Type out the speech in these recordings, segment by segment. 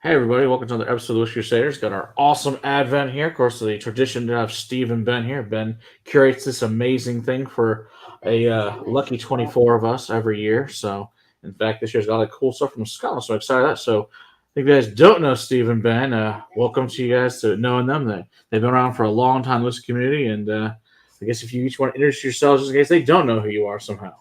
Hey everybody, welcome to another episode of Whiskey Crusaders. Got our awesome advent here. Of course, the tradition to have Steve and Ben here. Ben curates this amazing thing for a lucky 24 of us every year. So, in fact, this year's got a lot of cool stuff from Scotland. So excited about that. So, if you guys don't know Steve and Ben, welcome to you guys to knowing them. They've been around for a long time in the whiskey community. And I guess if you each want to introduce yourselves, just in case they don't know who you are somehow.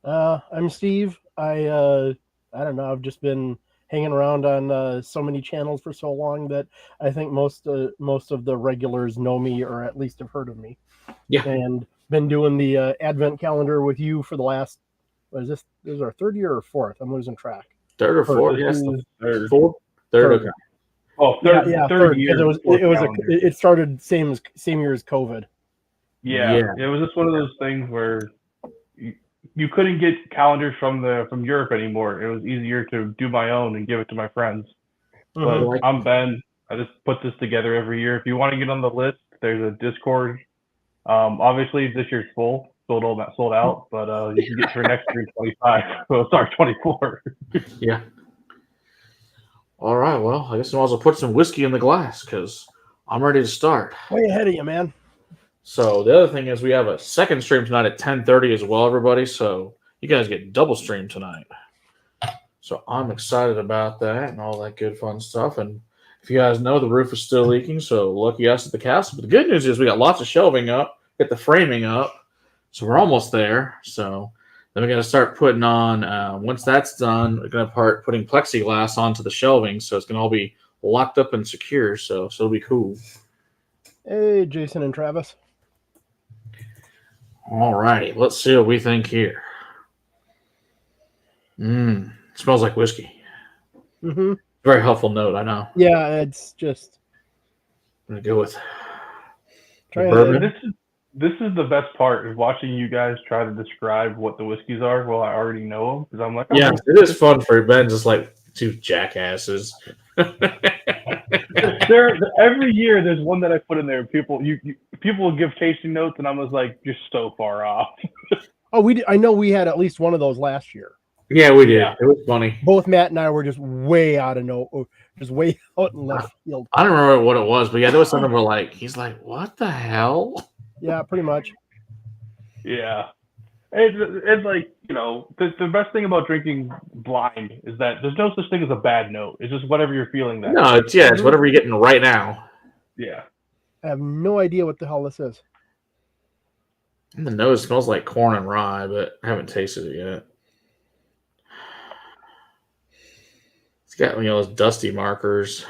I'm Steve. I don't know. I've just been hanging around on so many channels for so long that I think most of the regulars know me or at least have heard of me. Yeah. And been doing the advent calendar with you for the last. What is this? This is our third year or fourth? I'm losing track. Third or fourth? Yes, third. Fourth? Third. Okay. Oh, third, yeah, third year. It started same year as COVID. Yeah, it was just one of those things where you couldn't get calendars from Europe anymore. It was easier to do my own and give it to my friends. But I'm Ben. I just put this together every year. If you want to get on the list, there's a Discord. Obviously this year's full, sold out. But you can get for next year 25. Well, sorry, 24. Yeah. All right. Well, I guess I might as well put some whiskey in the glass because I'm ready to start. Way ahead of you, man. So the other thing is we have a second stream tonight at 10:30 as well, everybody. So you guys get double stream tonight. So I'm excited about that and all that good fun stuff. And if you guys know, the roof is still leaking, so lucky us at the castle. But the good news is we got lots of shelving up, get the framing up. So we're almost there. So then we're going to start putting on, once that's done, we're going to start putting plexiglass onto the shelving. So it's going to all be locked up and secure. So it'll be cool. Hey, Jason and Travis. All righty, let's see what we think here. Smells like whiskey. Mm-hmm. Very helpful note, I know. Yeah, it's just. I'm gonna go with bourbon. This is the best part is watching you guys try to describe what the whiskeys are. Well, I already know them because I'm like, yeah, it is fun for Ben, just like two jackasses. Every year there's one that I put in there. People will give tasting notes, and I was like, you're so far off. I know we had at least one of those last year. Yeah, we did. Yeah. It was funny. Both Matt and I were just way out in left field. I don't remember what it was, but yeah, there was something where like he's like, "What the hell?" Yeah, pretty much. Yeah, it's like the best thing about drinking blind is that there's no such thing as a bad note. It's just whatever you're feeling. It's whatever you're getting right now. Yeah, I have no idea what the hell this is. And the nose smells like corn and rye, but I haven't tasted it yet. It's got those dusty markers,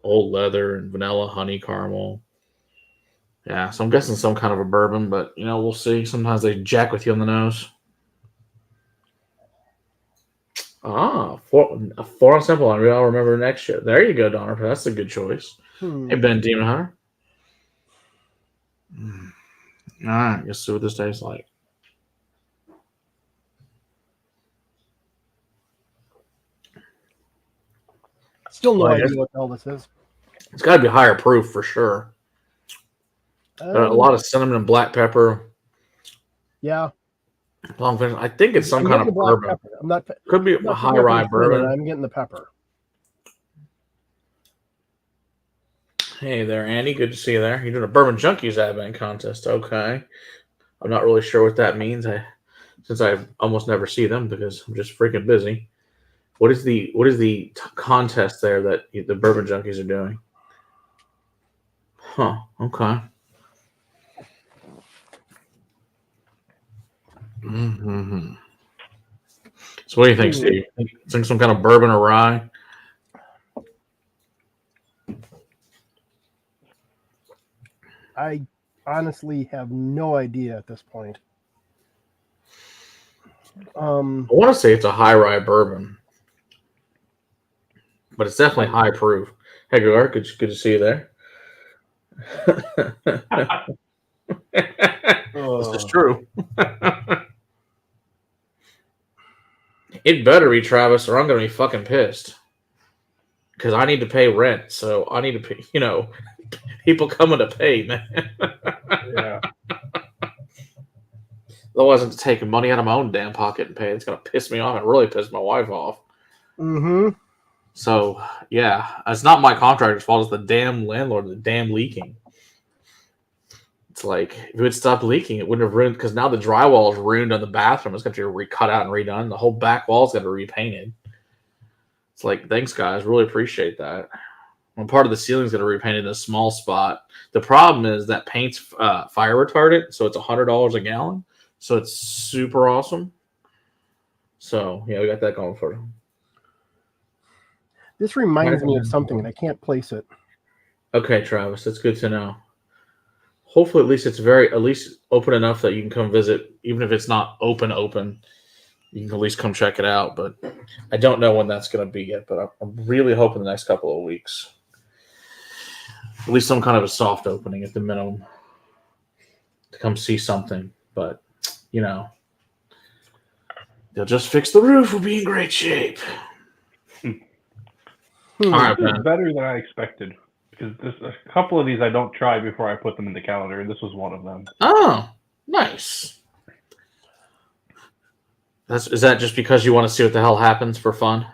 old leather, and vanilla, honey, caramel. Yeah, so I'm guessing some kind of a bourbon, but we'll see. Sometimes they jack with you on the nose. Four on simple one. I'll remember next year. There you go, Donner. That's a good choice. Hey, Ben Demon Hunter. All right, let's see what this tastes like. Still no idea what the hell this is. It's got to be higher proof for sure. A lot of cinnamon and black pepper. Yeah. Long finish. I think it's some kind of bourbon. Could be a high rye bourbon. I'm getting the pepper. Hey there, Andy. Good to see you there. You're doing a Bourbon Junkies Advent contest. Okay. I'm not really sure what that means. Since I almost never see them because I'm just freaking busy. What is the contest there that the Bourbon Junkies are doing? Huh. Okay. Mm-hmm. So what do you think, Steve? Think some kind of bourbon or rye? I honestly have no idea at this point. I want to say it's a high rye bourbon, but it's definitely high proof. Hey, Gar, good to see you there. This is true. It better be, Travis, or I'm going to be fucking pissed. Because I need to pay rent, so I need to pay, people coming to pay, man. Yeah. Otherwise, I'm taking money out of my own damn pocket and pay. It's going to piss me off and really piss my wife off. Mm-hmm. So yeah, it's not my contractor's fault. It's the damn landlord, the damn leaking. It's like if it would stop leaking, it wouldn't have ruined because now the drywall is ruined on the bathroom. It's got to be recut out and redone. The whole back wall's got to be repainted. It's like, thanks guys, really appreciate that. One part of the ceiling's got to be repainted in a small spot. The problem is that paint's fire retardant, so it's $100 a gallon. So it's super awesome. So yeah, we got that going for them. This reminds me of something, and I can't place it. Okay, Travis, that's good to know. Hopefully, at least open enough that you can come visit, even if it's not open. You can at least come check it out. But I don't know when that's going to be yet. But I'm really hoping the next couple of weeks, at least some kind of a soft opening at the minimum, to come see something. But they'll just fix the roof. We'll be in great shape. All right, this is better than I expected. Because a couple of these I don't try before I put them in the calendar. This was one of them. Oh, nice. Is that just because you want to see what the hell happens for fun?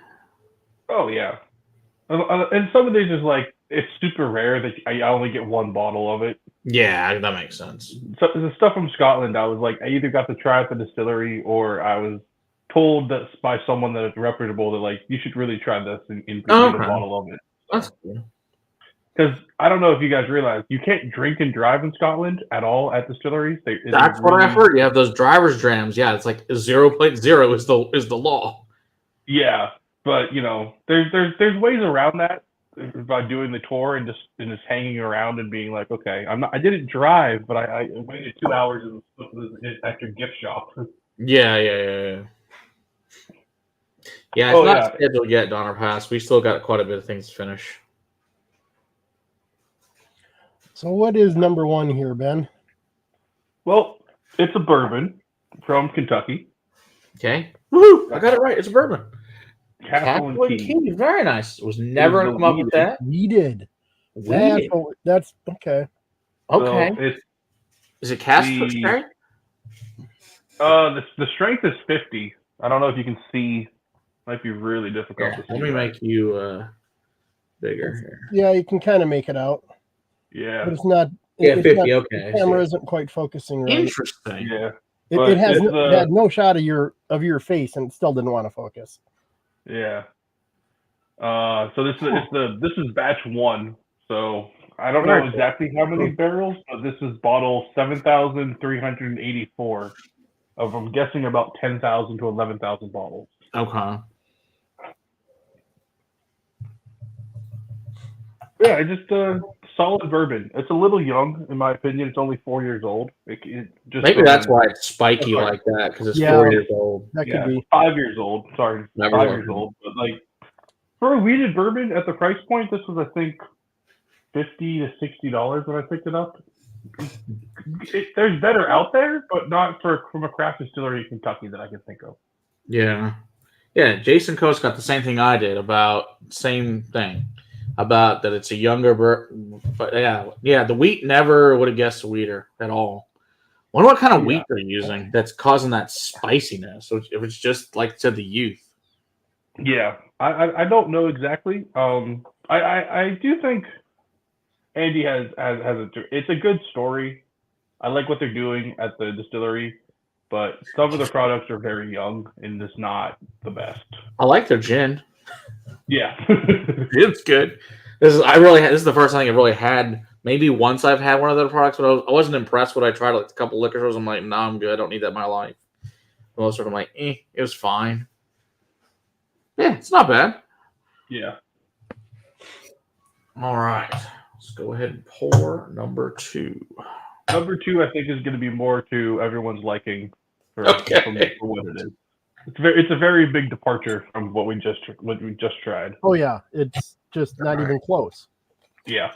Oh, yeah. And some of these is like, it's super rare that I only get one bottle of it. Yeah, that makes sense. So the stuff from Scotland, I was like, I either got to try at the distillery or I was told that by someone that is reputable that like, you should really try this and get a bottle of it. So. That's cool. Because I don't know if you guys realize, you can't drink and drive in Scotland at all at distilleries. That's what I've heard. You have those driver's drams. Yeah, it's like 0.0 is the law. Yeah, but there's ways around that by doing the tour and just hanging around and being like, okay, I didn't drive, but I waited 2 hours at your gift shop. Yeah. Yeah, it's not scheduled yet, Donner Pass. We still got quite a bit of things to finish. So what is number one here, Ben? Well, it's a bourbon from Kentucky. Okay. Woohoo! I got it right. It's a bourbon. Castle and Key. Very nice. Was never going to come up with that. We did. That's okay. Okay. So is it cask strength? The strength is 50. I don't know if you can see. Might be really difficult to see. Let me make you bigger here. Yeah, you can kind of make it out. Yeah. But it's not. Yeah, 50. Not, okay. The camera isn't quite focusing right. Interesting. Yeah. It had no shot of your face, and it still didn't want to focus. Yeah. So this is batch 1. So I don't know exactly how many barrels, but this is bottle 7,384 of, I'm guessing, about 10,000 to 11,000 bottles. Okay. Yeah, just solid bourbon. It's a little young, in my opinion. It's only 4 years old. Maybe that's why it's spiky like that, because it's 4 years old. That could be 5 years old. Sorry, 5 years old. But like for a wheated bourbon at the price point, this was, I think, $50 to $60 when I picked it up. There's better out there, but not from a craft distillery in Kentucky that I can think of. Yeah. Jason Coates got the same thing I did about that it's a younger but yeah, the wheat never would have guessed a wheater at all. Wonder what kind of wheat they're using that's causing that spiciness. So if it's just like to the youth. Yeah, I don't know exactly. I do think Andy has it's a good story. I like what they're doing at the distillery, but some of the products are very young and just not the best. I like their gin. Yeah, it's good. This is the first thing I really had. Maybe once I've had one of their products, but I wasn't impressed when I tried like a couple liquor stores. I'm like, nah, I'm good. I don't need that in my life. Most of them, I'm like, it was fine. Yeah, it's not bad. Yeah. All right, let's go ahead and pour number 2. Number 2, I think, is going to be more to everyone's liking for what it is. It's a very big departure from what we just tried. Oh yeah, it's just not even close. Yeah.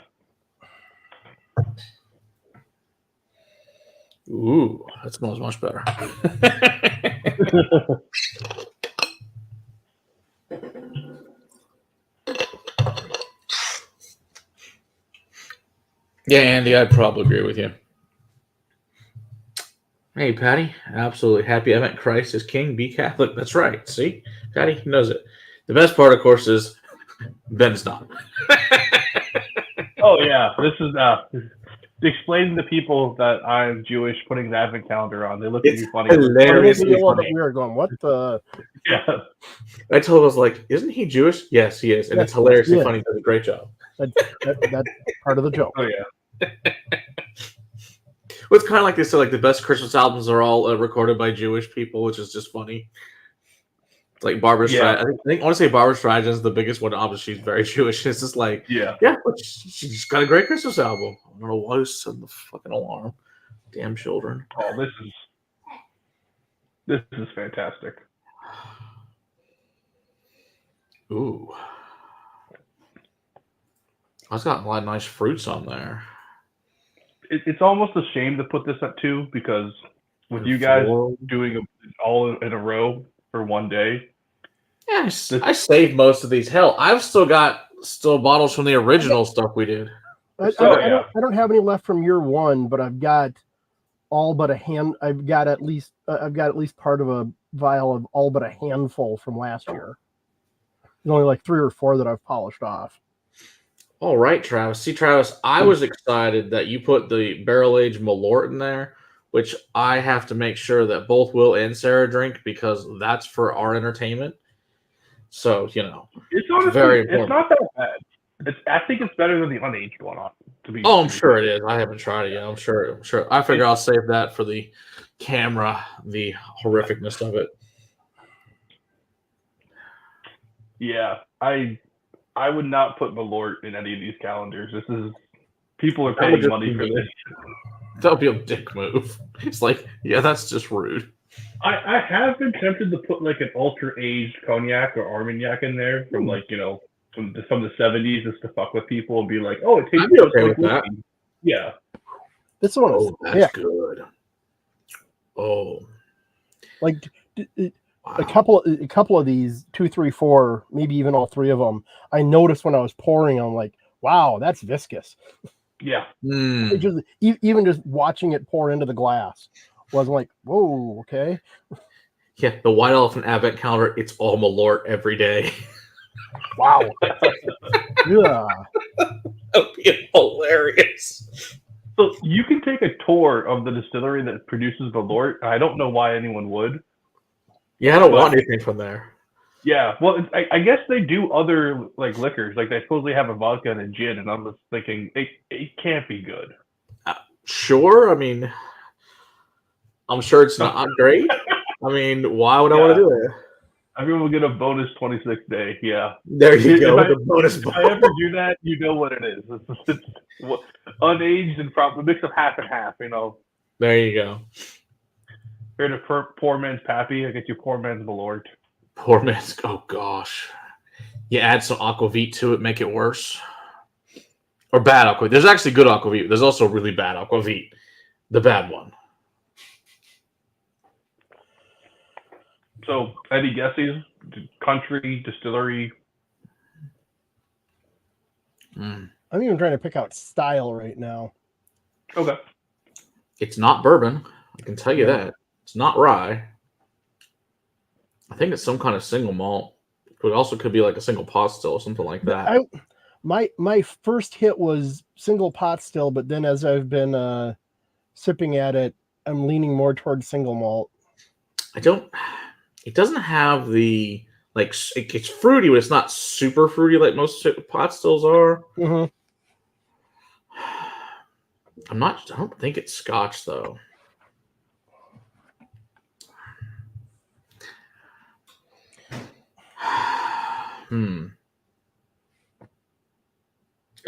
Ooh, that smells much better. Yeah, Andy, I'd probably agree with you. Hey, Patty, absolutely happy I met Christ as King. Be Catholic. That's right. See, Patty knows it. The best part, of course, is Ben's not. Oh yeah, this is explaining to people that I'm Jewish, putting the advent calendar on. They look at me funny. Hilariously We funny. were going, what the? Yeah. I told him, I was like, isn't he Jewish? Yes, he is. And Yes, it's hilariously he is. funny. He does a great job. That's part of the joke. Oh yeah. Well, it's kind of like they said, like the best Christmas albums are all recorded by Jewish people, which is just funny. It's like Barbara Streisand. I want to say Barbara Streisand is the biggest one. Obviously, she's very Jewish. It's just like, but she just got a great Christmas album. I don't know why who's setting the fucking alarm. Damn children. Oh, this is fantastic. Ooh. It's got a lot of nice fruits on there. It's almost a shame to put this at 2 because with you guys doing it all in a row for one day. Yeah, I saved most of these. Hell, I've still got bottles from the original stuff we did. I don't have any left from year 1, but I've got all but a hand. I've got at least part of a vial of all but a handful from last year. There's only like 3 or 4 that I've polished off. All right, Travis. See, Travis, I was excited that you put the barrel-aged Malort in there, which I have to make sure that both Will and Sarah drink because that's for our entertainment. So, it's honestly, very important. It's not that bad. I think it's better than the unaged one. I'm sure it is. I haven't tried it yet. I'm sure. I figure I'll save that for the camera, the horrificness of it. Yeah, I would not put Malort in any of these calendars. People are paying money for this. That would be a dick move. It's like, yeah, that's just rude. I have been tempted to put like an ultra aged cognac or Armagnac in there from from the 70s just to fuck with people and be like, oh, it tastes I'd be okay with that. Yeah. This one that's good. Oh. Like a couple of these, 2, 3, 4, maybe even all 3 of them, I noticed when I was pouring, I'm like, wow, that's viscous. Yeah. Even just watching it pour into the glass was like, whoa, okay. Yeah, the White Elephant Advent Calendar, it's all Malort every day. Wow. Yeah. That would be hilarious. So you can take a tour of the distillery that produces Malort. I don't know why anyone would. Yeah, I don't want anything from there. Yeah, well, I guess they do other like liquors. Like they supposedly have a vodka and a gin, and I'm just thinking it can't be good. Sure, I mean, I'm sure it's not great. I mean, why would I want to do it? Everyone will get a bonus 26 day. Yeah, there you go. The bonus. If I ever do that, you know what it is. It's unaged and probably mix of half and half. There you go. Here to poor man's Pappy. I get you poor man's Malort. Poor man's. Oh gosh. You add some aquavit to it, make it worse. Or bad aquavit. There's actually good aquavit. There's also really bad aquavit. The bad one. So, any guesses? Country, distillery? I'm even trying to pick out style right now. Okay. It's not bourbon. I can tell you that. It's not rye. I think it's some kind of single malt. But it also could be like a single pot still or something like that. My first hit was single pot still, but then as I've been sipping at it, I'm leaning more towards single malt. It doesn't have the, like, it's fruity, but it's not super fruity like most pot stills are. Mm-hmm. I don't think it's Scotch, though.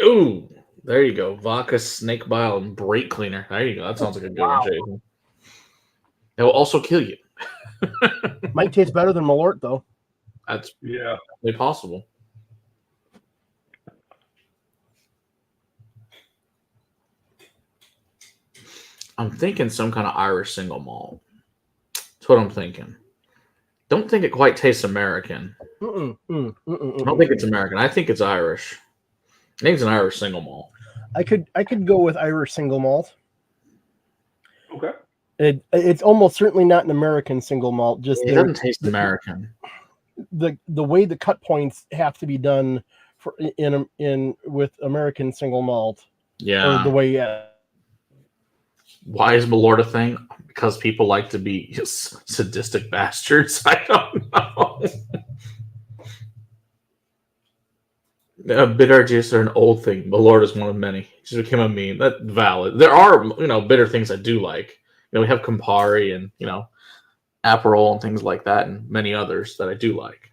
Ooh, there you go. Vodka, snake bile, and brake cleaner. There you go. That sounds like a good one, Jason. It will also kill you. Might taste better than Malort, though. That's possible. I'm thinking some kind of Irish single malt. That's what I'm thinking. Don't think it quite tastes American. I don't think it's American. I think it's Irish. I think it's an Irish single malt. I could go with Irish single malt. Okay. It's almost certainly not an American single malt. Just it doesn't taste American. the way the cut points have to be done for in with American single malt. Yeah. Or the way. Why is Malort a thing? Because people like to be sadistic bastards. I don't know. Bitter juice are an old thing. Malort is one of many. It just became a meme. That's valid. There are, bitter things I do like. We have Campari and, Aperol and things like that, and many others that I do like.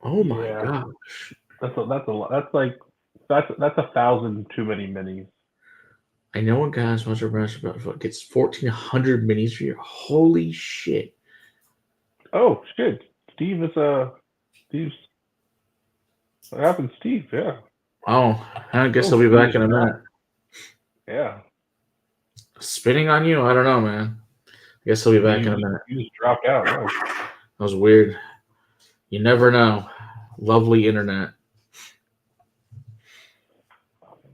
Oh my gosh. That's a lot. That's 1,000 too many minis. I know a guy's much about gets 1,400 minis for you. Holy shit! Oh shit! Steve's. What happened, Steve? Yeah. Oh, I guess he'll be back in a minute. Yeah. Spitting on you? I don't know, man. I guess he'll be back in a minute. You just dropped out. Yeah. That was weird. You never know. Lovely internet.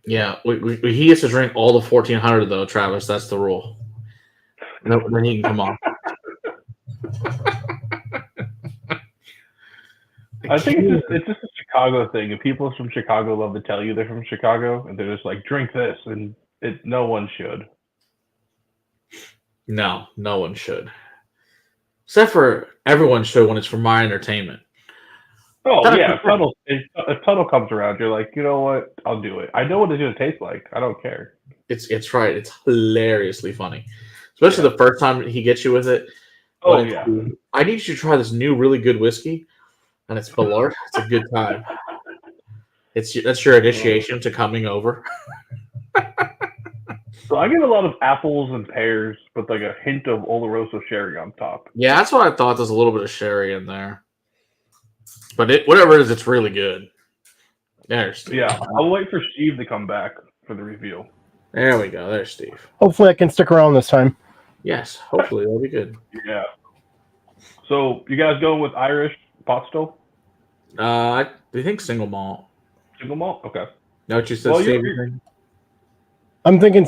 Yeah, he gets to drink all the 1,400 though, Travis. That's the rule. Then he can come on. I think it's just a Chicago thing. And people from Chicago love to tell you they're from Chicago, and they're just like, drink this, and no one should. No one should. Except for everyone should when it's for my entertainment. Oh, yeah. A tunnel comes around. You're like, you know what? I'll do it. I know what it's going to taste like. I don't care. It's right. It's hilariously funny. Especially the first time he gets you with it. Oh, yeah. I need you to try this new really good whiskey. And it's Malort. It's a good time. That's your initiation to coming over. So I get a lot of apples and pears with like a hint of Oloroso sherry on top. Yeah, that's what I thought. There's a little bit of sherry in there. But whatever it is, it's really good. There's Steve. Yeah, I'll wait for Steve to come back for the reveal. There we go. There's Steve. Hopefully I can stick around this time. Yes, hopefully that'll be good. Yeah. So you guys going with Irish pot still? I think single malt. Single malt? Okay. Know what you said, Steve? I'm thinking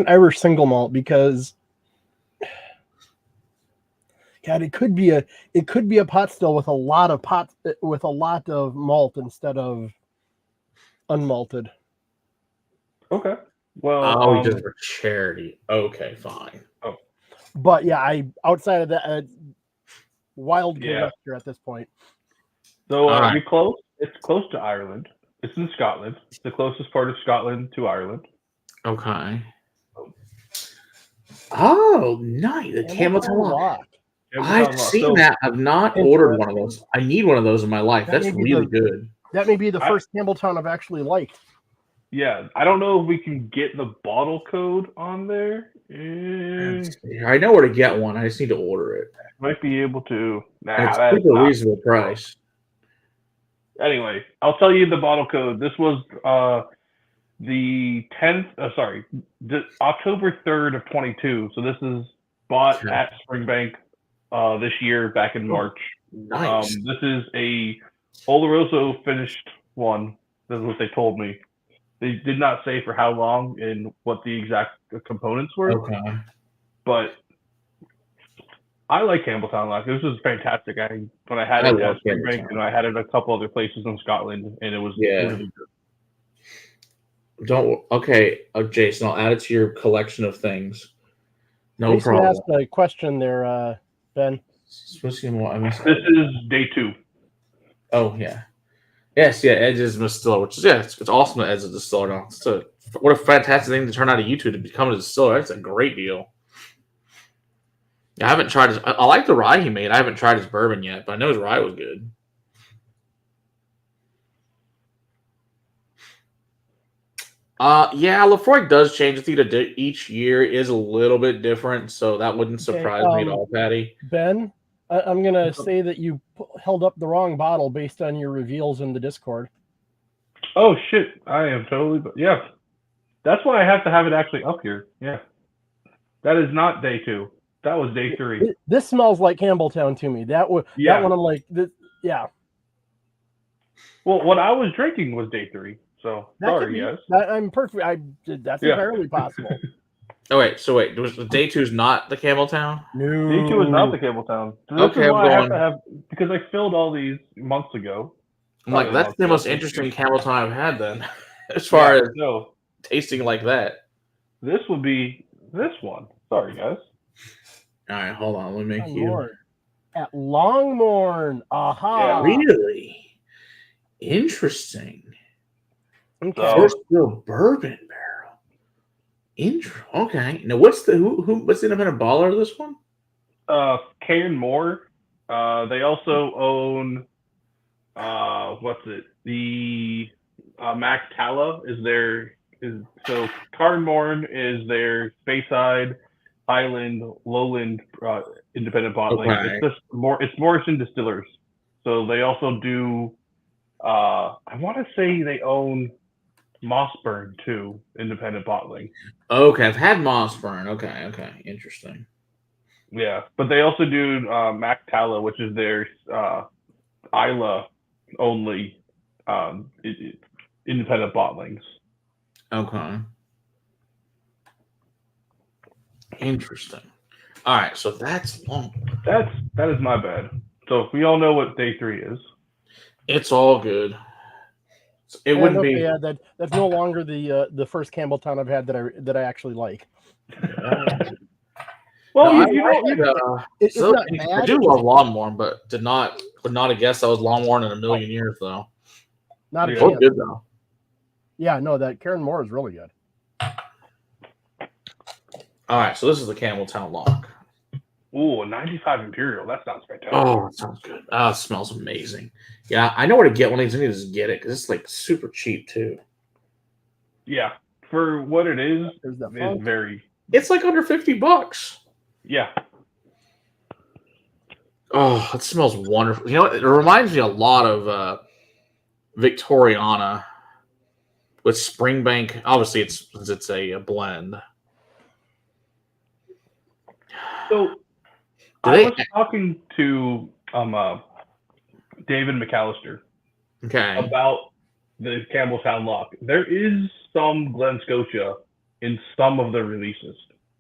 Irish single malt because God, it could be a pot still with a lot of malt instead of unmalted. Okay. Well, he does it for charity. Okay, fine. Oh, but yeah, outside of that, wild conjecture at this point. So are you close? It's close to Ireland. It's in Scotland. It's the closest part of Scotland to Ireland. Okay. Oh, nice. The Campbelltown Lock. I've seen that. I've not ordered one of those. I need one of those in my life. That's really good. That may be the first Campbelltown I've actually liked. Yeah, I don't know if we can get the bottle code on there. I know where to get one. I just need to order it. Might be able to. It's a reasonable price. Anyway, I'll tell you the bottle code. This was the 10th. October 3rd of 22. So this is bought at Springbank this year, back in March. Nice. This is a Oloroso finished one. This is what they told me. They did not say for how long and what the exact components were. Okay. But I like Campbelltown Lock. This was fantastic. When I had it at Springbank, and I had it at a couple other places in Scotland, and it was really good. Jason, I'll add it to your collection of things. No Jason problem. asked a question there, Ben. This is day 2. Oh yeah. Yes, yeah, Edge is a distiller, which is it's awesome that Edge is a distiller now. What a fantastic thing to turn out of YouTube to become a distiller. That's a great deal. I haven't tried his. I like the rye he made. I haven't tried his bourbon yet, but I know his rye was good. Lafroy does change. I think each year is a little bit different, so that wouldn't surprise me at all, Patty. Ben, I'm going to say that you held up the wrong bottle based on your reveals in the Discord. Oh, shit. I am totally... Yeah. That's why I have to have it actually up here. Yeah. That is not day 2. That was day 3. This smells like Campbelltown to me. That one I'm like... Yeah. Well, what I was drinking was day 3. So, sorry, yes. I'm perfect. That's entirely possible. Oh wait, so wait, was day 2's not the Campbelltown? No. Day 2 is not the Campbelltown. So this Okay, is I'm why I have going. to have, because I filled all these months ago. I'm like, Probably that's months the ago, most so- interesting Campbelltown I've had then, as far as no, tasting like that. this would be this one. Sorry, guys. All right, hold on. Let me make you. Longmorn. At Longmorn. Aha. Yeah. Really interesting. Okay. First real bourbon barrel. Okay. Now, what's the what's the independent baller of this one? Karen Moore. They also own what's it? The Max Tala so Carnmorn is their Speyside, Highland, Lowland independent bottling. Okay. It's Morrison Distillers. So they also do I want to say they own Mossburn too, independent bottling. Okay, I've had Mossburn. Okay, interesting. Yeah, but they also do Mac Tala, which is their Isla only independent bottlings. Okay. Interesting. All right, so that's long. That is my bad. So we all know what day 3 is. It's all good. It And wouldn't okay, be. yeah, that's no longer the first Campbelltown I've had that I actually like. Well, No, It's so, not I bad. do love Longmorn, but would not have guessed that was Longmorn in a million years though. Not a Yeah. Both chance. good though. Yeah, no, that Karen Moore is really good. All right, so this is the Campbelltown Lock. Ooh, 95 Imperial. That sounds fantastic. Oh, it sounds good. Oh, it smells amazing. Yeah, I know where to get one of these. I need to just get it because it's like super cheap too. Yeah, for what it is, There's that it's funk. very. It's like under $50. Yeah. Oh, it smells wonderful. You know, it reminds me a lot of Victoriana with Springbank. Obviously, it's a blend. So I was talking to David McAllister about the Campbelltown Lock. There is some Glen Scotia in some of the releases.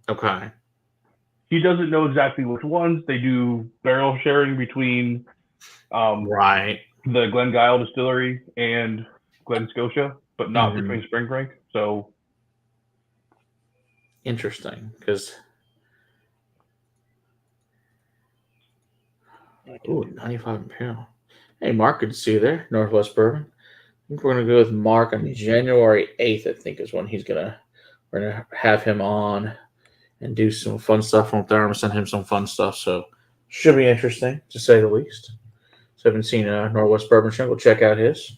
Okay. He doesn't know exactly which ones. They do barrel sharing between Right. the Glengyle Distillery and Glen Scotia, but not between Springbank. So interesting because. Ooh, 95 Imperial. Hey, Mark, good to see you there. Northwest Bourbon. I think we're going to go with Mark on January 8th, I think is when we're going to have him on and do some fun stuff from there. I'm going to send him some fun stuff. So should be interesting, to say the least. So I haven't seen Northwest Bourbon Show. Go check out his.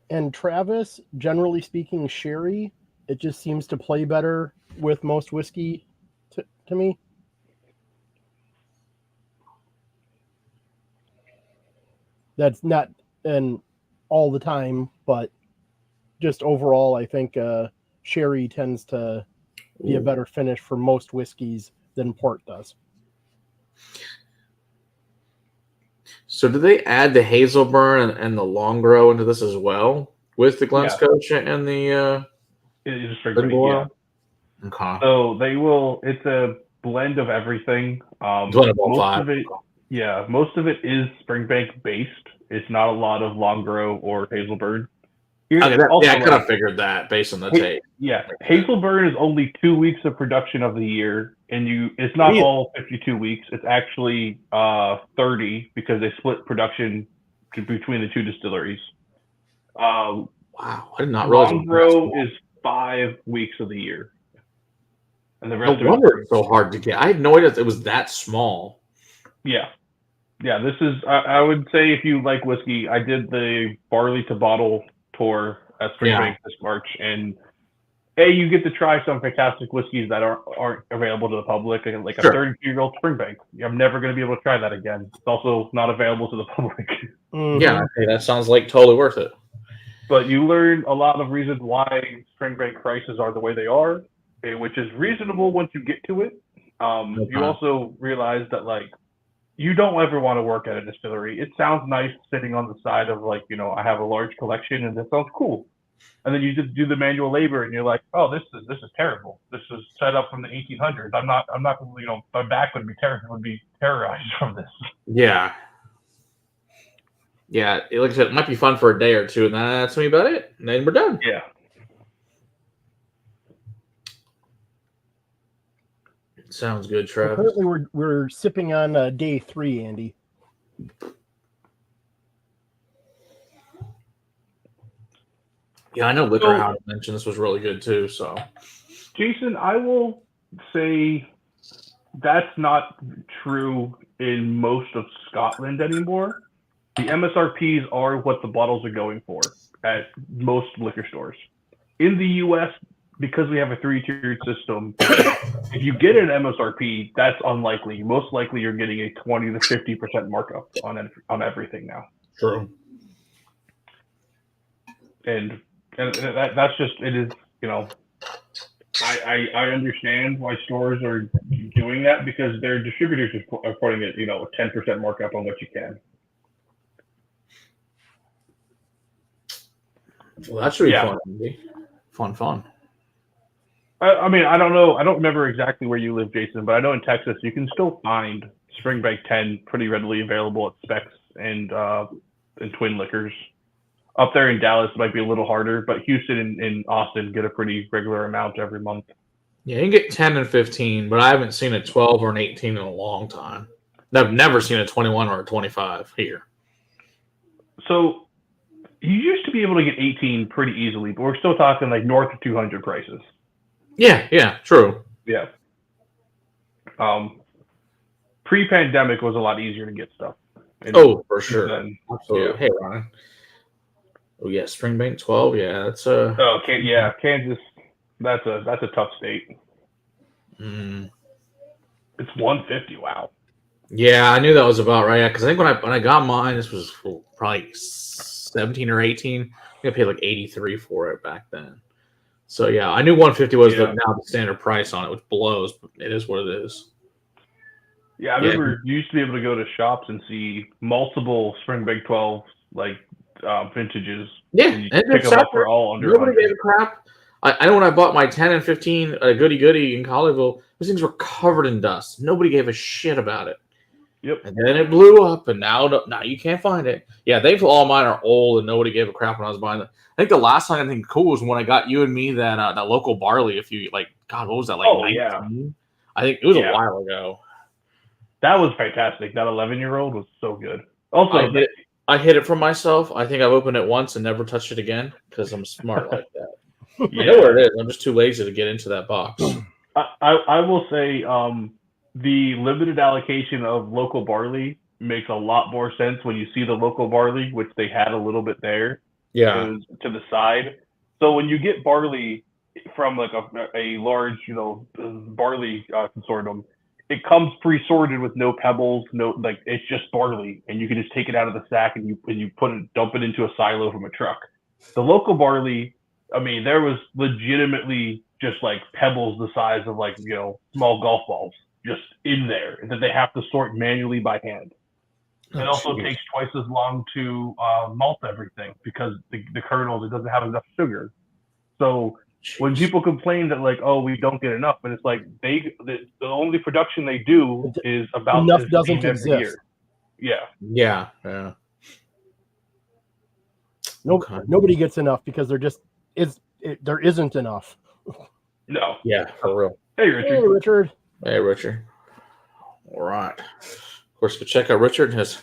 And Travis, generally speaking, sherry, it just seems to play better with most whiskey to me. That's not all the time, but just overall, I think sherry tends to be a better finish for most whiskeys than port does. So do they add the Hazelburn and the Long Grow into this as well with the Glen Scotia and the yeah. Okay. So they will. It's a blend of everything. Most of it is Springbank based. It's not a lot of Long Grow or Hazelburn. I kind of figured that based on the tape. Yeah, Hazelburn is only 2 weeks of production of the year, and it's not all 52 weeks. It's actually 30 because they split production between the two distilleries. Wow, I did not realize. Long Grow is 5 weeks of the year, and the rest of it's so hard to get. I had no idea it was that small. Yeah. This is. I would say if you like whiskey, I did the barley to bottle tour at Springbank this March, and you get to try some fantastic whiskeys that aren't available to the public, and like a 32-year-old Springbank. I'm never going to be able to try that again. It's also not available to the public. Yeah, that sounds like totally worth it. But you learn a lot of reasons why Springbank prices are the way they are, which is reasonable once you get to it. You also realize that you don't ever want to work at a distillery. It sounds nice sitting on the side of I have a large collection and that sounds cool. And then you just do the manual labor, and you're like, oh, this is terrible. This is set up from the 1800s. I'm not, my back would be terrorized from this. Yeah. Yeah, like I said, it might be fun for a day or two, and that's me about it. And then we're done. Yeah. Sounds good, Travis. Well, currently, we're sipping on day 3, Andy. Yeah, I know Liquor House mentioned this was really good too. So, Jason, I will say that's not true in most of Scotland anymore. The MSRPs are what the bottles are going for at most liquor stores. In the U.S., because we have a 3-tiered system, if you get an MSRP, that's unlikely. Most likely, you're getting a 20 to 50% markup on everything now. True. And that's just, it is, I understand why stores are doing that because their distributors are putting it, a 10% markup on what you can. Well, that should be fun. Andy. Fun. I mean, I don't know. I don't remember exactly where you live, Jason, but I know in Texas you can still find Springbank 10 pretty readily available at Specs and Twin Liquors. Up there in Dallas, it might be a little harder, but Houston and Austin get a pretty regular amount every month. Yeah, you can get 10 and 15, but I haven't seen a 12 or an 18 in a long time. I've never seen a 21 or a 25 here. So you used to be able to get 18 pretty easily, but we're still talking like north of 200 prices. Yeah, true. Yeah. Pre-pandemic was a lot easier to get stuff. For sure. Absolutely. Yeah. Hey, Ryan. Oh yeah, Springbank 12. Yeah, that's Kansas. That's a tough state. It's 150. Wow. Yeah, I knew that was about right. Because I think when I got mine, this was probably 17 or 18. I paid like 83 for it back then. So yeah, I knew 150 was now the standard price on it, which blows, but it is what it is. Yeah, I remember you used to be able to go to shops and see multiple Springbank 12 vintages. Yeah, and pick them up for all under. Nobody gave a crap. I know when I bought my 10 and 15 goody in Colleyville, those things were covered in dust. Nobody gave a shit about it. Yep. And then it blew up, and now you can't find it. Yeah, all mine are old, and nobody gave a crap when I was buying them. I think the last time I think cool was when I got you and me that local barley. If you God, what was that 19? Yeah. I think it was a while ago. That was fantastic. That 11-year-old was so good. Also, I hid it from myself. I think I've opened it once and never touched it again because I'm smart like that. I know where it is. I'm just too lazy to get into that box. I will say the limited allocation of local barley makes a lot more sense when you see the local barley, which they had a little bit there. Yeah. To the side. So when you get barley from like a large, barley consortium, it comes pre-sorted with no pebbles, it's just barley, and you can just take it out of the sack and you dump it into a silo from a truck. The local barley, I mean, there was legitimately just like pebbles the size of small golf balls just in there that they have to sort manually by hand. It also takes twice as long to malt everything because the kernels, it doesn't have enough sugar. So when people complain that we don't get enough, but it's like the only production they do is about enough doesn't exist. Year. Yeah. Nobody gets enough because there isn't enough. No. Yeah, for real. Hey, Richard. Hey, Richard. All right. Of course, go check out Richard and his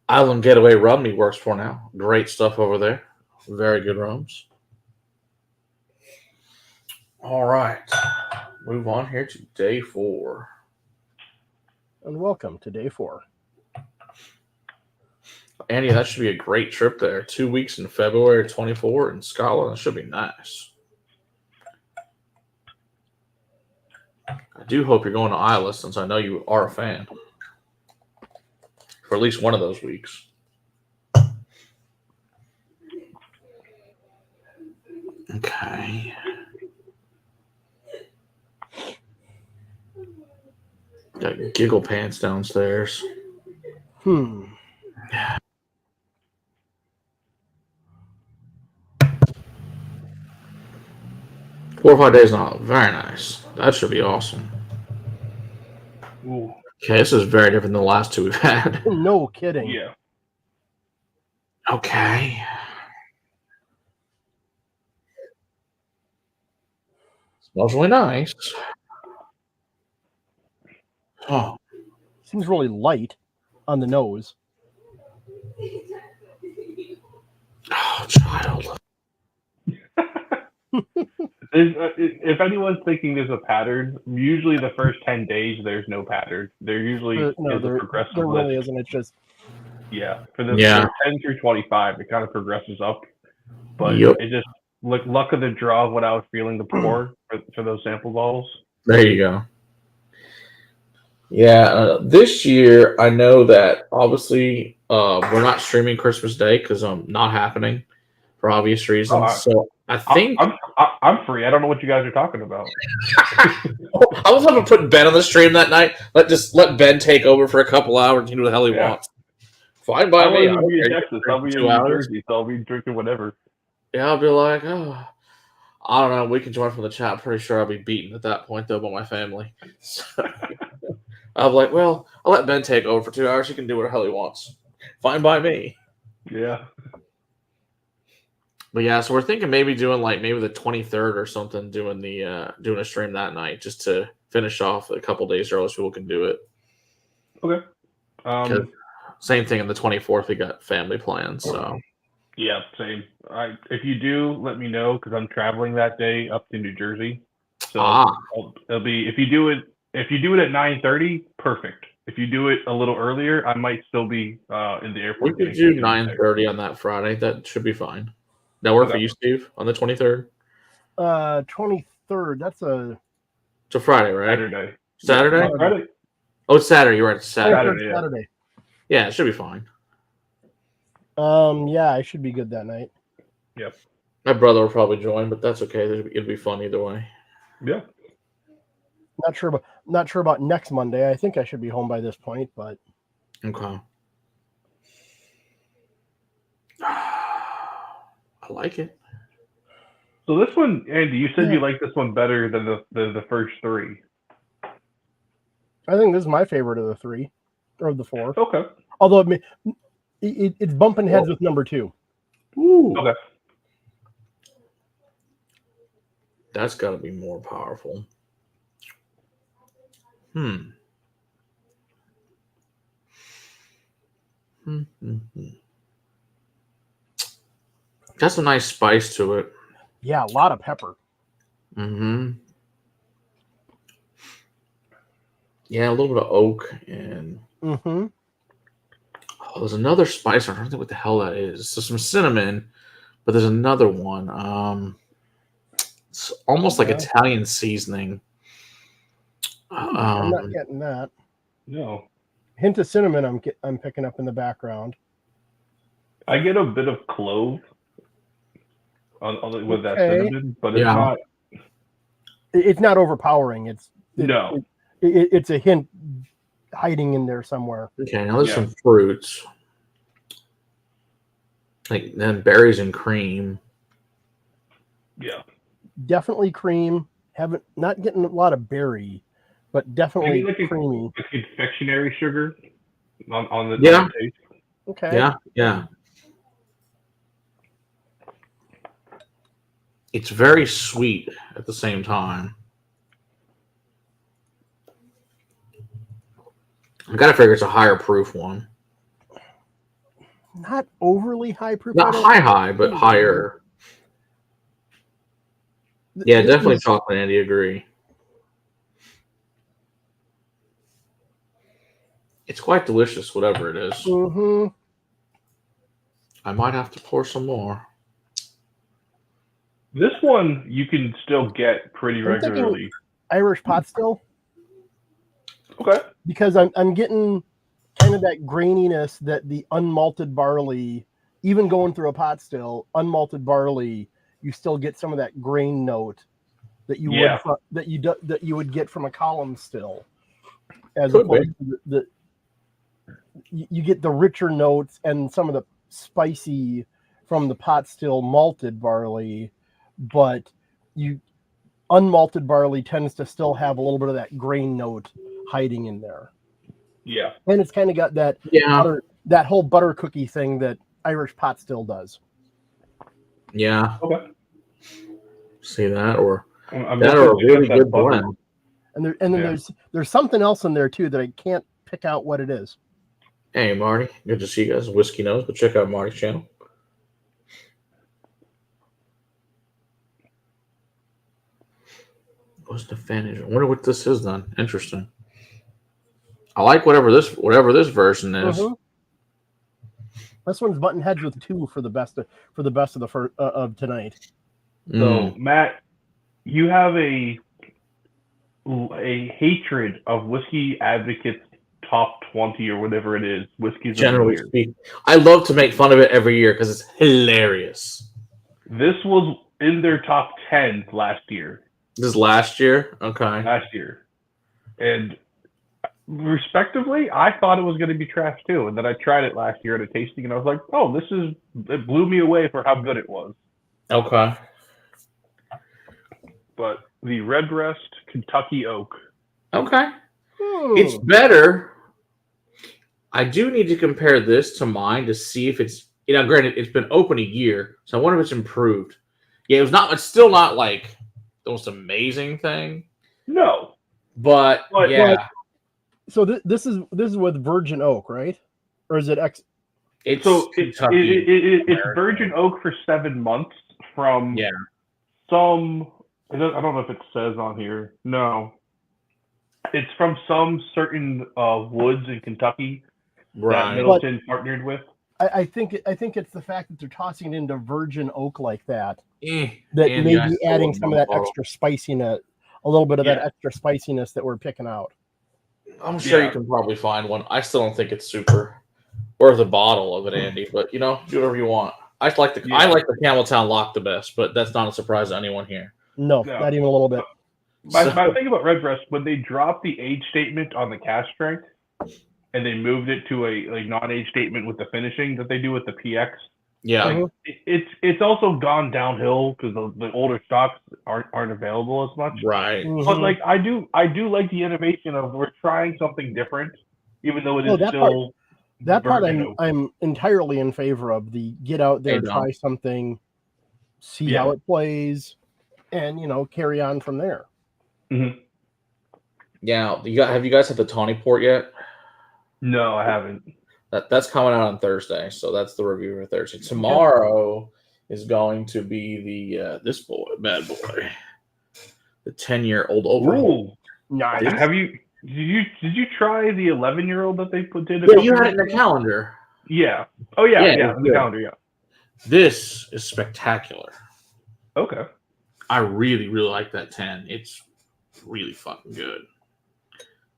Island Getaway Rum he works for now. Great stuff over there. Very good rums. All right. Move on here to day 4. And welcome to day 4. Andy, that should be a great trip there. 2 weeks in February 24 in Scotland. That should be nice. I do hope you're going to Islay since I know you are a fan. For at least one of those weeks. Okay. Got Giggle Pants downstairs. 4 or 5 days now. Very nice. That should be awesome. Ooh. Okay, this is very different than the last two we've had. No kidding. Yeah. Okay. Smells really nice. Oh. Seems really light on the nose. Oh, child. If anyone's thinking there's a pattern, usually the first 10 days there's no pattern. There usually is a progressive there really list. isn't. It's just for 10 through 25, it kind of progresses up. But it just luck of the draw of what I was feeling to pour for those sample bottles. There you go. Yeah, this year I know that obviously we're not streaming Christmas Day because not happening for obvious reasons. So I think I'm free. I don't know what you guys are talking about. I was going to put Ben on the stream that night. Let Ben take over for a couple hours. You know what the hell he wants. Fine by me. I'll be in Texas. I'll be in New Jersey, so I'll be drinking whatever. Yeah, I'll be like, I don't know. We can join from the chat. I'm pretty sure I'll be beaten at that point though by my family. So, I'm like, well, I'll let Ben take over for 2 hours. He can do what the hell he wants. Fine by me. Yeah. But yeah, so we're thinking maybe doing maybe the 23rd or something, doing a stream that night just to finish off a couple days early so people can do it. Okay. Same thing on the 24th. We got family plans. So yeah, same. If you do, let me know because I'm traveling that day up to New Jersey. So it'll be if you do it at 9:30, perfect. If you do it a little earlier, I might still be in the airport. We could do 9:30 on that Friday. That should be fine. That work for you, Steve, on the 23rd? 23rd. It's a Friday, right? Saturday? Yeah, Friday? Oh, it's Saturday. You're right. It's Saturday. Saturday. Yeah, it should be fine. Yeah, I should be good that night. Yep. My brother will probably join, but that's okay. It'll be fun either way. Yeah. Not sure about next Monday. I think I should be home by this point, but okay. I like it. So this one, Andy, you said you like this one better than the first three. I think this is my favorite of the three, or of the four. Okay. Although it's bumping heads with number 2. Ooh. Okay. That's got to be more powerful. That's a nice spice to it. Yeah, a lot of pepper. Mm-hmm. Yeah, a little bit of oak and there's another spice. I don't know what the hell that is. So some cinnamon, but there's another one. It's almost like Italian seasoning. I'm not getting that. No. Hint of cinnamon. I'm picking up in the background. I get a bit of clove with that cinnamon, but it's not. It's not overpowering. No. It's a hint hiding in there somewhere. Okay, now there's some fruits, like then berries and cream. Yeah. Definitely cream. Not getting a lot of berry, but definitely creamy. Like confectionery sugar on the taste. Okay. Yeah. It's very sweet at the same time. I gotta figure it's a higher proof one. Not overly high proof. Not high, but higher. Yeah, definitely chocolate, Andy. Agree. It's quite delicious, whatever it is. Mm-hmm. I might have to pour some more. This one you can still get pretty regularly. Irish pot still. Okay. Because I'm getting kind of that graininess that the unmalted barley, even going through a pot still, unmalted barley, you still get some of that grain note that you would get from a column still. As opposed to you get the richer notes and some of the spicy from the pot still malted barley, but unmalted barley tends to still have a little bit of that grain note hiding in there. Yeah. And it's kind of got that that whole butter cookie thing that Irish pot still does. Yeah. Okay. See that or I'm that or a really good blend. And then there's something else in there too that I can't pick out what it is. Hey Marty, good to see you guys. Whiskey Knows, but check out Marty's channel. What's the finish? I wonder what this is then. Interesting. I like whatever this version is. Mm-hmm. This one's button heads with 2 for the best of the of tonight. So Matt, you have a hatred of Whiskey Advocate's top 20 or whatever it is. Whiskey's generally speaking, I love to make fun of it every year because it's hilarious. This was in their top 10 last year. This is last year? Okay. Last year. And respectively, I thought it was going to be trash too. And then I tried it last year at a tasting and I was like, oh, it blew me away for how good it was. Okay. But the Redbreast Kentucky Oak. Okay. It's better. I do need to compare this to mine to see if it's, granted, it's been open a year, so I wonder if it's improved. Yeah, it's still not like the most amazing thing. No. But yeah. So this is with virgin oak, right? Or is it It's virgin oak for 7 months from some. I don't know if it says on here. No, it's from some certain woods in Kentucky that Middleton partnered with. I think it's the fact that they're tossing it into virgin oak like that that may be adding some of that extra spiciness, a little bit of that extra spiciness that we're picking out. I'm sure you can probably find one. I still don't think it's super worth a bottle of it, Andy. But do whatever you want. I like the Cameltown Lock the best, but that's not a surprise to anyone here. No, not even a little bit. My thing about Redbreast, when they dropped the age statement on the cask strength, and they moved it to a non-age statement with the finishing that they do with the PX. Yeah, it's also gone downhill because the older stocks aren't available as much. Right. But I do like the innovation of we're trying something different, even though it is still. That part I'm entirely in favor of. The get out there, try something, see how it plays, and carry on from there. Mm-hmm. Yeah, have you guys had the Tawny Port yet? No, I haven't. That's coming out on Thursday, so that's the review for Thursday. Tomorrow is going to be the this bad boy, the 10-year-old overhaul. Nice. Did you try the 11-year-old that they did? Yeah, you had it in the calendar. Yeah. Oh yeah, the calendar. Yeah. This is spectacular. Okay. I really, really like that 10. It's really fucking good.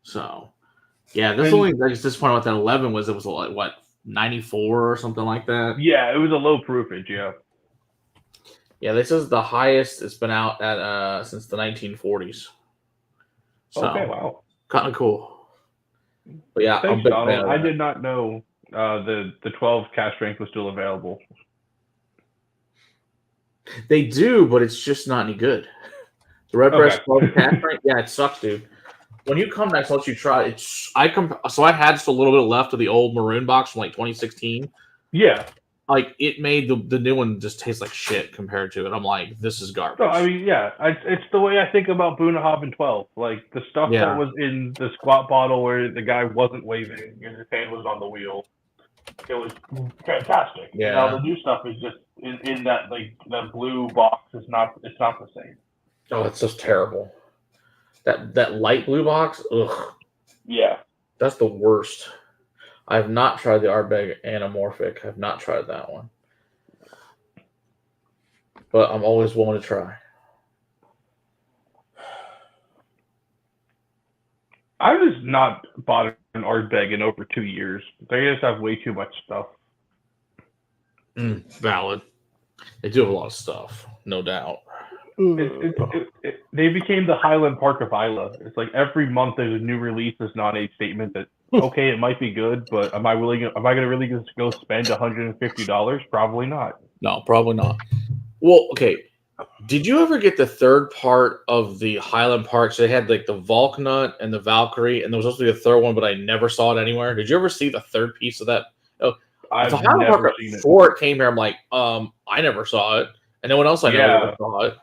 So. Yeah, this only disappointing about that 11 was it was like what 94 or something like that. Yeah, it was a low proofage. Yeah. Yeah, this is the highest it's been out at since the 1940s. So, okay, wow, kind of cool. But yeah, thanks, Donald. I did not know the 12 cask strength was still available. They do, but it's just not any good. The Redbreast 12 cask strength, yeah, it sucks, dude. When you come next, I'll let you try it. I had just a little bit left of the old maroon box from like 2016. Yeah. Like it made the new one just taste like shit compared to it. I'm like, this is garbage. No, I mean, yeah, it's the way I think about Bunnahabhain 12. Like the stuff that was in the squat bottle where the guy wasn't waving and his hand was on the wheel. It was fantastic. Yeah. Now the new stuff is just in that that blue box. It's not the same. Oh, it's just terrible. That light blue box, ugh. Yeah. That's the worst. I have not tried the Ardbeg Anamorphic. I have not tried that one. But I'm always willing to try. I've just not bought an Ardbeg in over 2 years. They just have way too much stuff. Valid. They do have a lot of stuff, no doubt. They became the Highland Park of Isla. It's like every month there's a new release, this non-age statement that okay, it might be good, but am I going to really just go spend $150? Probably not. No, probably not. Well, okay. Did you ever get the third part of the Highland Park? So they had like the Valknut and the Valkyrie, and there was also the third one, but I never saw it anywhere. Did you ever see the third piece of that? Oh, I've the Highland never Park seen it. before it came here. I'm like, I never saw it, and no one else I know ever saw it.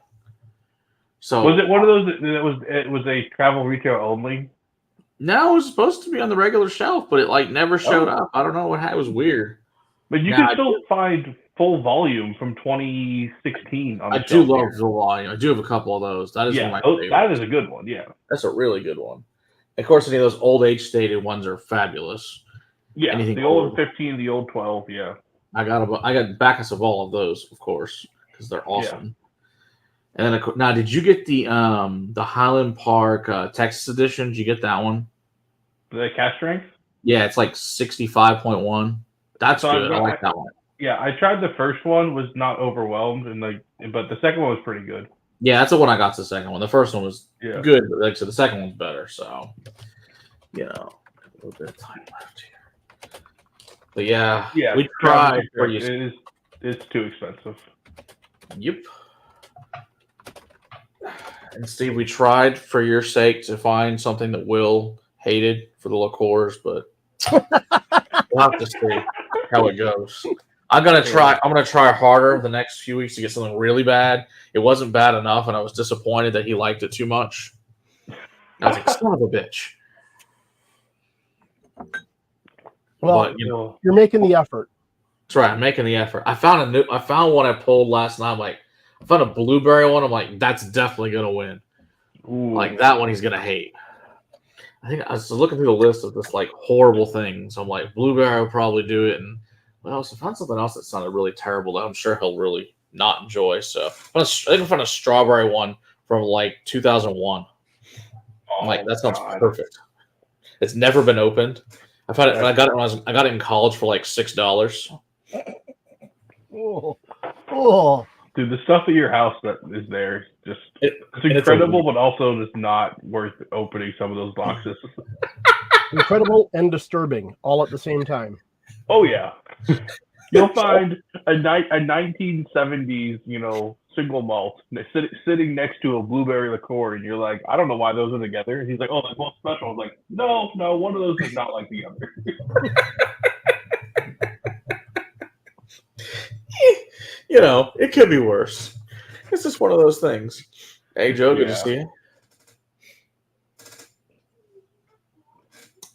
So was it one of those that it was a travel retail only? No, it was supposed to be on the regular shelf, but it like never showed up. I don't know what it was weird. But you can still find full volume from 2016 on the I do love the volume. I do have a couple of those. That is one of my favorites. That is a good one. Yeah, that's a really good one. Of course, any of those old age stated ones are fabulous. Yeah, anything the old 15, the old 12. Yeah, I got backups of all of those, of course, because they're awesome. Yeah. And then now, did you get the Highland Park Texas edition? Did you get that one? The cash strength? Yeah, it's like 65.1. That's good. I like that one. Yeah, I tried the first one, was not overwhelmed, but the second one was pretty good. Yeah, that's the one I got. The second one. The first one was good, but like I said, the second one's better. So, a little bit of time left here. But yeah, we tried. It's too expensive. Yep. And Steve, we tried for your sake to find something that Will hated for the liqueurs, but we'll have to see how it goes. I'm gonna try harder the next few weeks to get something really bad. It wasn't bad enough, and I was disappointed that he liked it too much. I was like, son of a bitch. Well, but, you're making the effort. That's right. I'm making the effort. I found one I pulled last night. I'm like, I found a blueberry one. I'm like, that's definitely gonna win. Ooh. Like that one, he's gonna hate. I think I was looking through the list of just like horrible things. I'm like, blueberry will probably do it, and I found something else that sounded really terrible that I'm sure he'll really not enjoy. So I think I found a strawberry one from like 2001. I'm like, that sounds perfect. It's never been opened. I found it. I got it I got it in college for like $6. Oh, dude, the stuff at your house that is there, it's incredible, but also just not worth opening some of those boxes. Incredible and disturbing, all at the same time. Oh yeah, you'll find a 1970s, single malt sitting next to a blueberry liqueur, and you're like, I don't know why those are together. And he's like, oh, they're both special. I'm like, no, one of those is not like the other. It could be worse. It's just one of those things. Hey, Joe, good to see you.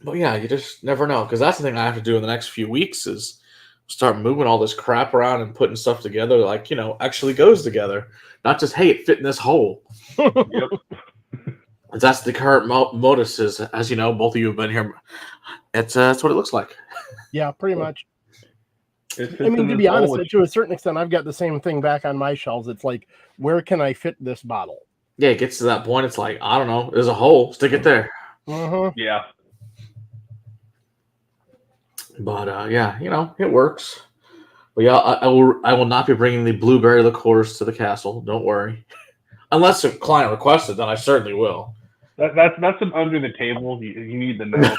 But yeah, you just never know, because that's the thing I have to do in the next few weeks is start moving all this crap around and putting stuff together like, actually goes together. Not just, hey, it fit in this hole. Yep. That's the current modus is, as you know, both of you have been here. That's what it looks like. Yeah, pretty much. I mean, to be honest, to a certain extent, I've got the same thing back on my shelves. It's like, where can I fit this bottle? Yeah, it gets to that point. It's like, I don't know. There's a hole. Stick it there. Uh-huh. Yeah. But it works. But yeah, I will not be bringing the blueberry liqueurs to the castle. Don't worry, unless a client requested, then I certainly will. That's an under the table. You need to know.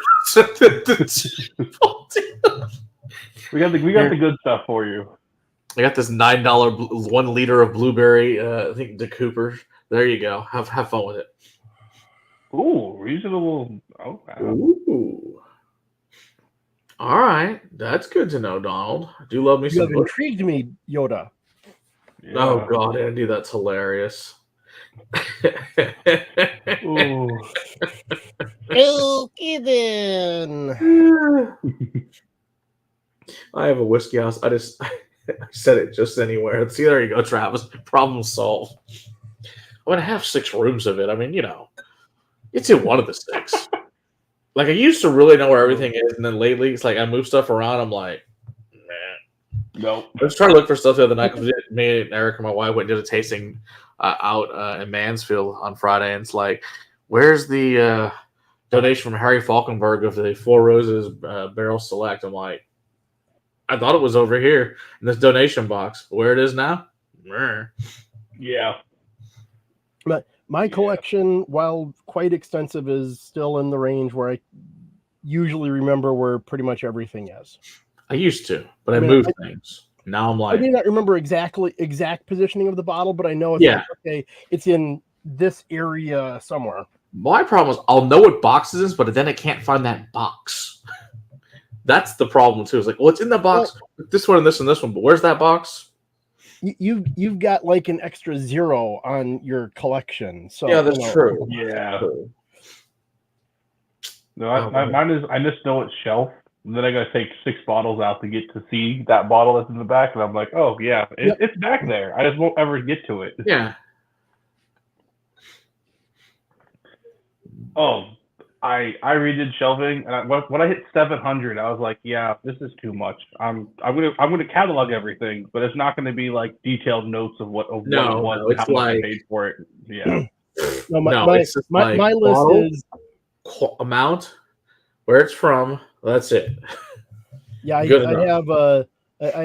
we got the good stuff for you. I got this $9 1 liter of blueberry. I think the Cooper. There you go. Have fun with it. Ooh, reasonable. Oh, wow. Ooh. All right, that's good to know, Donald. I do love me some. You have intrigued me, Yoda. Yeah. Oh God, Andy, that's hilarious. Ooh. Okay then. I have a whiskey house. I said it just anywhere. See, there you go, Travis. Problem solved. I'm gonna have 6 rooms of it. I mean, it's in one of the 6. Like, I used to really know where everything is, and then lately, it's like I move stuff around. I'm like, man. Nope. I was trying to look for stuff the other night because me and Eric and my wife went and did a tasting out in Mansfield on Friday, and it's like, where's the donation from Harry Falkenberg of the Four Roses Barrel Select? I'm like, I thought it was over here in this donation box. Where it is now? Yeah. But my collection, while quite extensive, is still in the range where I usually remember where pretty much everything is. I used to, but I moved things. Now I'm I like, may not remember exact positioning of the bottle, but I know it's like, okay, it's in this area somewhere. My problem is I'll know what box it is, but then I can't find that box. That's the problem too. It's like, well, it's in the box. Well, this one and this one, but where's that box? You've got like an extra 0 on your collection. So yeah, that's true. Yeah. True. No, mine is. I just know it's shelf. And then I got to take 6 bottles out to get to see that bottle that's in the back, and I'm like, oh yeah, it's back there. I just won't ever get to it. Yeah. Oh, I redid shelving, and when I hit 700, I was like, yeah, this is too much. I'm gonna catalog everything, but it's not gonna be like detailed notes of what it was and how much I paid for it. Yeah. My list is amount, where it's from. That's it. Yeah, I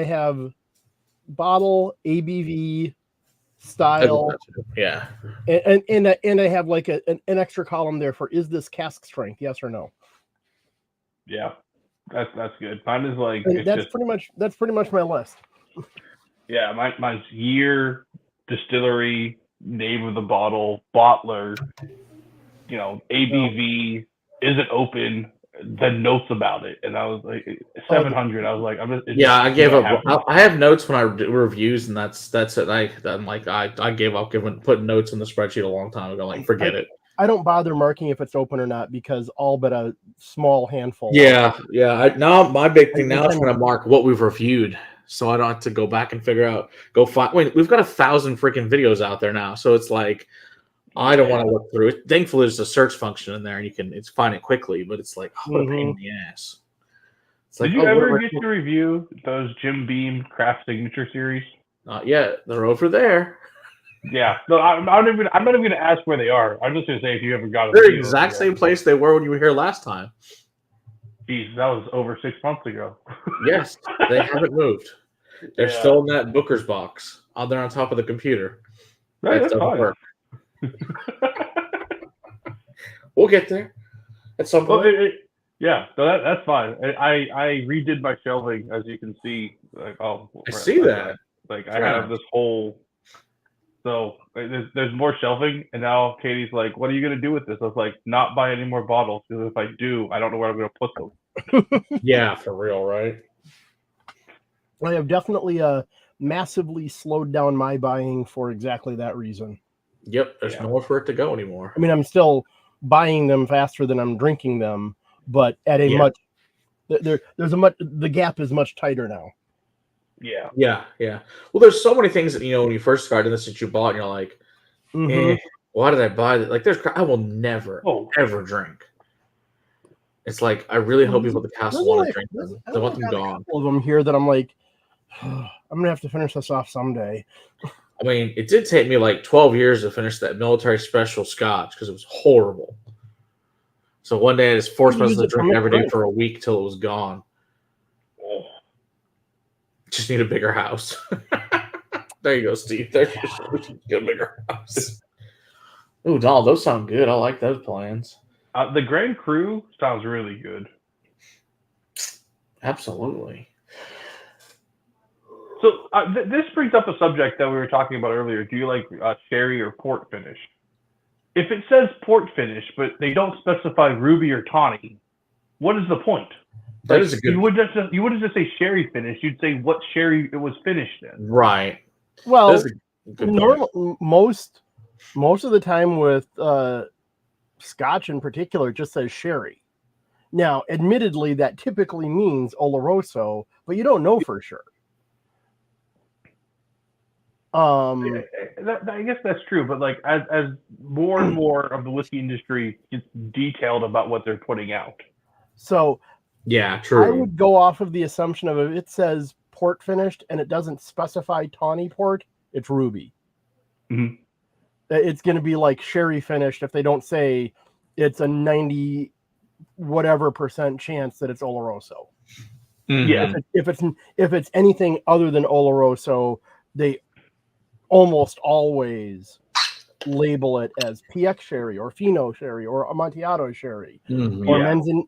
have bottle, ABV, style. Yeah. And I have like an extra column there for, is this cask strength? Yes or no? Yeah. That's good. Mine is like that's pretty much my list. Yeah, mine's year, distillery, name of the bottle, bottler, ABV, is it open, the notes about it, and I was like 700. I was like, I gave up. I have notes when I do reviews, and that's it. I gave up putting notes in the spreadsheet a long time ago. Like, forget it. I don't bother marking if it's open or not because all but a small handful. Yeah. Now my big thing now is trying to mark what we've reviewed, so I don't have to go back and go find. Wait, we've got 1,000 freaking videos out there now, so it's like. I don't want to look through it. Thankfully, there's a search function in there, and you can find it quickly. But it's like, what a pain in the ass. It's like, did you ever get to review those Jim Beam Craft Signature series? Not yet. They're over there. Yeah. No, I'm not even going to ask where they are. I'm just going to say if you ever got them. They're the exact same place they were when you were here last time. Jeez, that was over 6 months ago. Yes, they haven't moved. They're still in that Booker's box out there on top of the computer. Right, that's fine. Work. We'll get there at some point. Yeah, so that's fine. I redid my shelving, as you can see. Like, I see that. Like, I have this whole. So there's more shelving, and now Katie's like, "What are you gonna do with this?" I was like, "Not buy any more bottles, because if I do, I don't know where I'm gonna put them." Yeah, for real, right? I have definitely massively slowed down my buying for exactly that reason. Yep, there's nowhere for it to go anymore. I mean, I'm still buying them faster than I'm drinking them, but at a much the gap is much tighter now. Yeah. Well, there's so many things that when you first started this that you bought, and you're like, why did I buy that? Like, I will never ever drink. It's like I really hope people at the castle want to drink them. I want them gone. A couple of them here that I'm like, I'm gonna have to finish this off someday. I mean, it did take me like 12 years to finish that military special scotch because it was horrible. So one day I just forced myself to drink every day for a week till it was gone. Just need a bigger house. There you go, Steve. We should get a bigger house. Ooh, Donald, those sound good. I like those plans. The Grand Cru sounds really good. Absolutely. So this brings up a subject that we were talking about earlier. Do you like sherry or port finish? If it says port finish, but they don't specify ruby or tawny, what is the point? That is a good. You wouldn't just say sherry finish. You'd say what sherry it was finished in. Right. Well, most of the time with Scotch in particular, it just says sherry. Now, admittedly, that typically means Oloroso, but you don't know for sure. I guess that's true, but like as more and more of the whiskey industry gets detailed about what they're putting out. So yeah, true. I would go off of the assumption of if it says port finished and it doesn't specify tawny port, it's ruby. Mm-hmm. It's going to be like sherry finished if they don't say it's a 90 whatever % chance that it's Oloroso. Mm-hmm. Yeah. If it's anything other than Oloroso, they almost always label it as PX sherry or Fino sherry or Amontillado sherry or Menzin,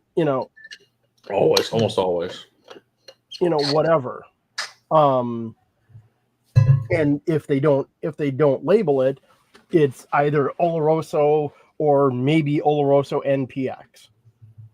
almost always, whatever. And if they don't label it, it's either Oloroso or maybe Oloroso NPX.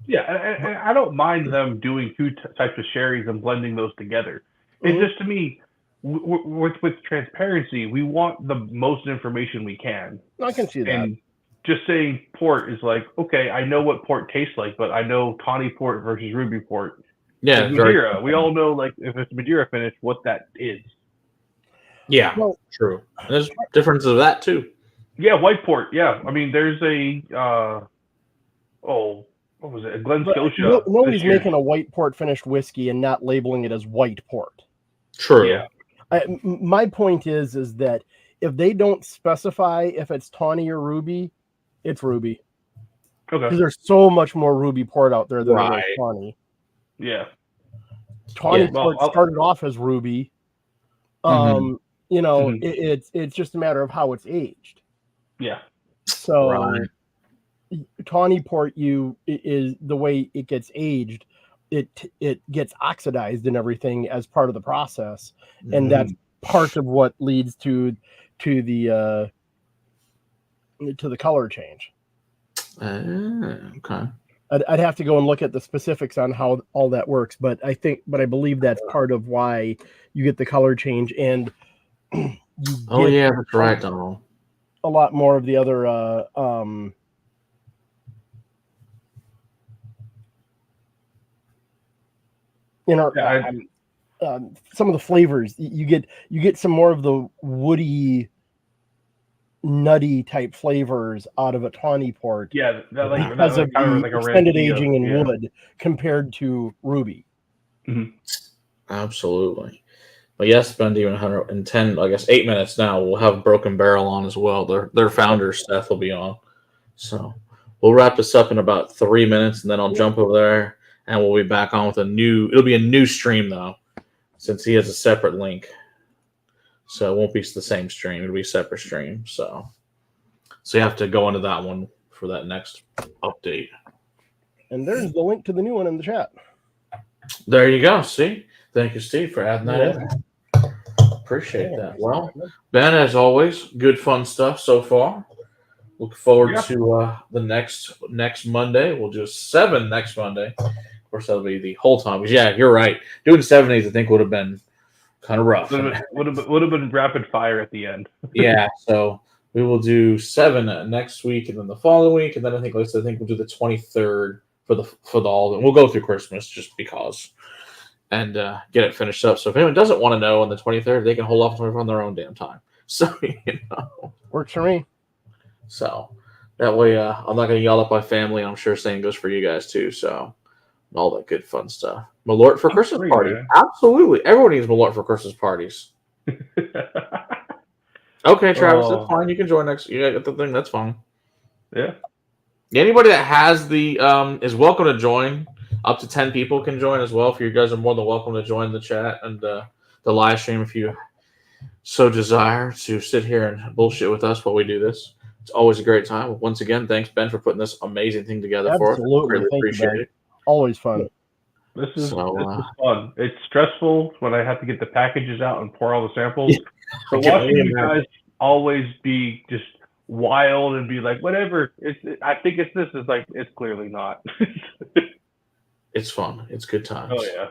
Yeah, and I don't mind them doing two types of sherries and blending those together. It's just, to me, with transparency, we want the most information we can. I can see that. And just saying port is like, okay, I know what port tastes like, but I know tawny port versus ruby port. Yeah, like Madeira, we all know, like, if it's Madeira finish, what that is. Yeah, well, true. There's differences of that too. Yeah, white port. Yeah, I mean, there's a what was it? Glen Scotia. Nobody's making a white port finished whiskey and not labeling it as white port. True. Yeah. My point is that if they don't specify if it's tawny or ruby, it's ruby. Okay. Because there's so much more ruby port out there than there is tawny. Yeah. Tawny port started off as ruby. It's just a matter of how it's aged. Yeah. So tawny port is the way it gets aged. It gets oxidized and everything as part of the process, and that's part of what leads to the color change. Okay. I'd have to go and look at the specifics on how all that works, but I believe that's part of why you get the color change, and that's right, Donald. A lot more of the other some of the flavors. You get some more of the woody, nutty type flavors out of a tawny port. Yeah, because of the extended aging in wood compared to ruby. Absolutely. But yes, Ben, even 110, I guess 8 minutes now. We'll have Broken Barrel on as well. Their founder Seth will be on. So we'll wrap this up in about 3 minutes, and then I'll jump over there, and we'll be back on with it'll be a new stream though, since he has a separate link. So it won't be the same stream. It'll be a separate stream. So you have to go into that one for that next update. And there's the link to the new one in the chat. There you go. See? Thank you, Steve, for adding that in. Appreciate that. Well, Ben, as always, good fun stuff so far. Look forward to the next Monday. We'll do 7 next Monday. Of course, that'll be the whole time. Because, yeah, you're right. Doing 7 days, I think, would have been kind of rough. Would have been rapid fire at the end. Yeah, so we will do 7 next week, and then the following week, and then I think we'll do the 23rd for the all. We'll go through Christmas just because, and get it finished up. So if anyone doesn't want to know on the 23rd, they can hold off on their own damn time. So works for me. So that way, I'm not going to yell at my family. I'm sure same goes for you guys too. So all that good fun stuff. Malort for Christmas party. Man. Absolutely. Everyone needs Malort for Christmas parties. Okay, Travis, that's fine. You can join next. You got the thing. That's fine. Yeah. Anybody that has the is welcome to join. Up to 10 people can join as well. If you guys are more than welcome to join the chat and the live stream if you so desire to sit here and bullshit with us while we do this. It's always a great time. Once again, thanks, Ben, for putting this amazing thing together for us. Absolutely. Appreciate it. Always fun. This is fun. It's stressful when I have to get the packages out and pour all the samples. So watching you guys always be just wild and be like, whatever. I think it's this. Is like, it's clearly not. It's fun. It's good times. Oh, yeah.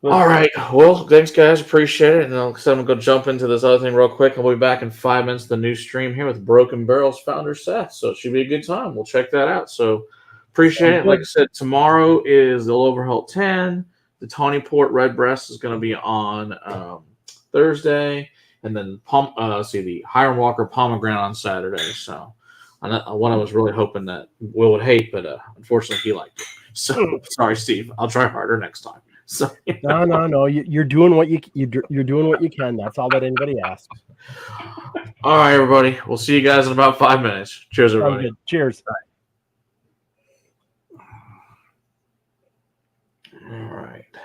All right. Well, thanks, guys. Appreciate it. And I'm going to go jump into this other thing real quick. I'll be back in 5 minutes. The new stream here with Broken Barrel's founder, Seth. So it should be a good time. We'll check that out. So appreciate it. Like I said, tomorrow is the Overhaul 10. The Tawny Port Red Breast is going to be on Thursday. And then the Hiram Walker Pomegranate on Saturday. So one I was really hoping that Will would hate, but unfortunately he liked it. So sorry, Steve. I'll try harder next time. So, no. You're doing what you're doing what you can. That's all that anybody asks. All right, everybody. We'll see you guys in about 5 minutes. Cheers, everybody. Cheers. Bye. All right.